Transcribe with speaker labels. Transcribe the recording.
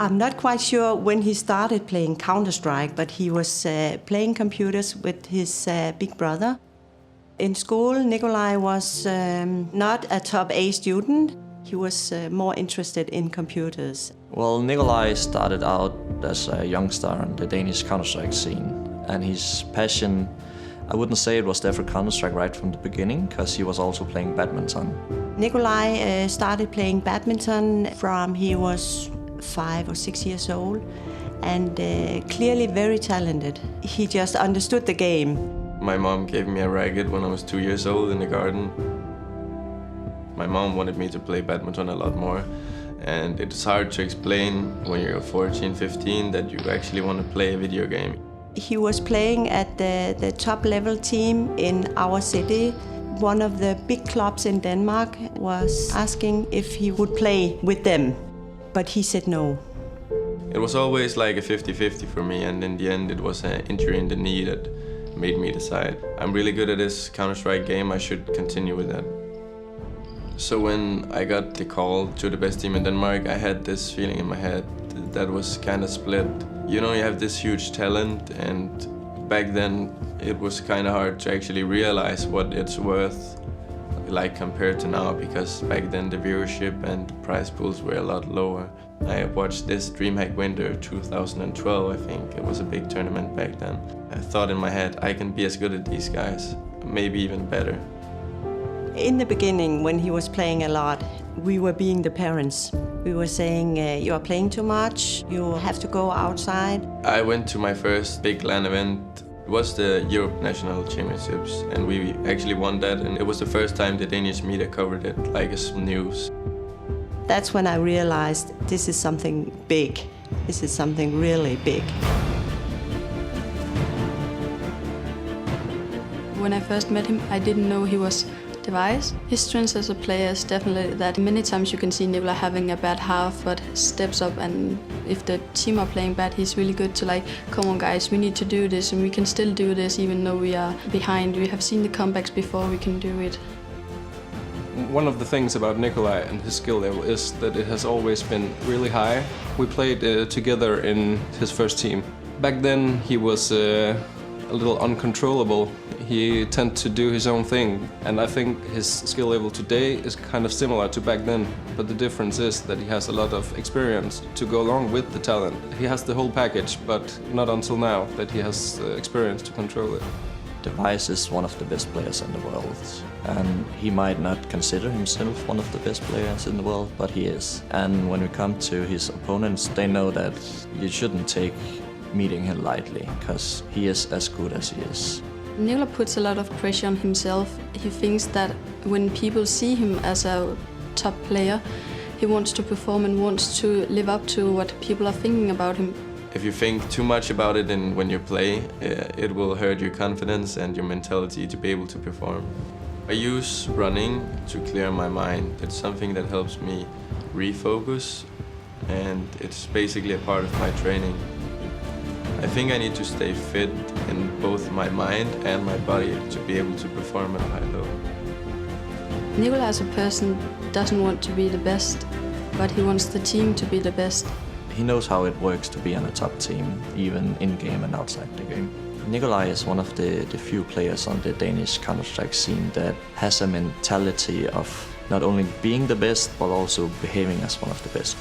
Speaker 1: I'm not quite sure when he started playing Counter-Strike, but he was playing computers with his big brother. In school, Nikolai was not a top A student. He was more interested in computers.
Speaker 2: Well, Nikolai started out as a youngster on the Danish Counter-Strike scene. And his passion, I wouldn't say it was there for Counter-Strike right from the beginning, because he was also playing badminton.
Speaker 1: Nikolai started playing badminton from he was 5 or 6 years old, and clearly very talented. He just understood the game.
Speaker 3: My mom gave me a racket when I was 2 years old in the garden. My mom wanted me to play badminton a lot more, and it's hard to explain when you're 14, 15 that you actually want to play a video game.
Speaker 1: He was playing at the top level team in our city. One of the big clubs in Denmark was asking if he would play with them, but he said no.
Speaker 3: It was always like a 50-50 for me, and in the end it was an injury in the knee that made me decide I'm really good at this Counter-Strike game, I should continue with that. So when I got the call to the best team in Denmark, I had this feeling in my head that was kind of split. You know, you have this huge talent, and back then it was kind of hard to actually realize what it's worth, like compared to now, because back then the viewership and the prize pools were a lot lower. I watched this DreamHack Winter 2012, I think. It was a big tournament back then. I thought in my head, I can be as good as these guys, maybe even better.
Speaker 1: In the beginning, when he was playing a lot, we were being the parents. We were saying, you are playing too much, you have to go outside.
Speaker 3: I went to my first big LAN event. It was the Europe National Championships, and we actually won that, and it was the first time the Danish media covered it like as news.
Speaker 1: That's when I realized this is something big. This is something really big.
Speaker 4: When I first met him, I didn't know he was device. His strengths as a player is definitely that many times you can see Nikolai having a bad half but steps up, and if the team are playing bad, he's really good to like, come on guys, we need to do this and we can still do this even though we are behind. We have seen the comebacks before, we can do it.
Speaker 5: One of the things about Nikolai and his skill level is that it has always been really high. We played together in his first team. Back then he was a little uncontrollable. He tended to do his own thing, and I think his skill level today is kind of similar to back then, but the difference is that he has a lot of experience to go along with the talent. He has the whole package, but not until now that he has experience to control it.
Speaker 2: Device is one of the best players in the world, and he might not consider himself one of the best players in the world, but he is. And when we come to his opponents, they know that you shouldn't take meeting him lightly, because he is as good as he is.
Speaker 4: Nikolai puts a lot of pressure on himself. He thinks that when people see him as a top player, he wants to perform and wants to live up to what people are thinking about him.
Speaker 3: If you think too much about it and when you play, it will hurt your confidence and your mentality to be able to perform. I use running to clear my mind. It's something that helps me refocus, and it's basically a part of my training. I think I need to stay fit in both my mind and my body to be able to perform at a high level.
Speaker 4: Nikolai as a person doesn't want to be the best, but he wants the team to be the best.
Speaker 2: He knows how it works to be on a top team, even in-game and outside the game. Nikolai is one of the few players on the Danish Counter-Strike scene that has a mentality of not only being the best, but also behaving as one of the best.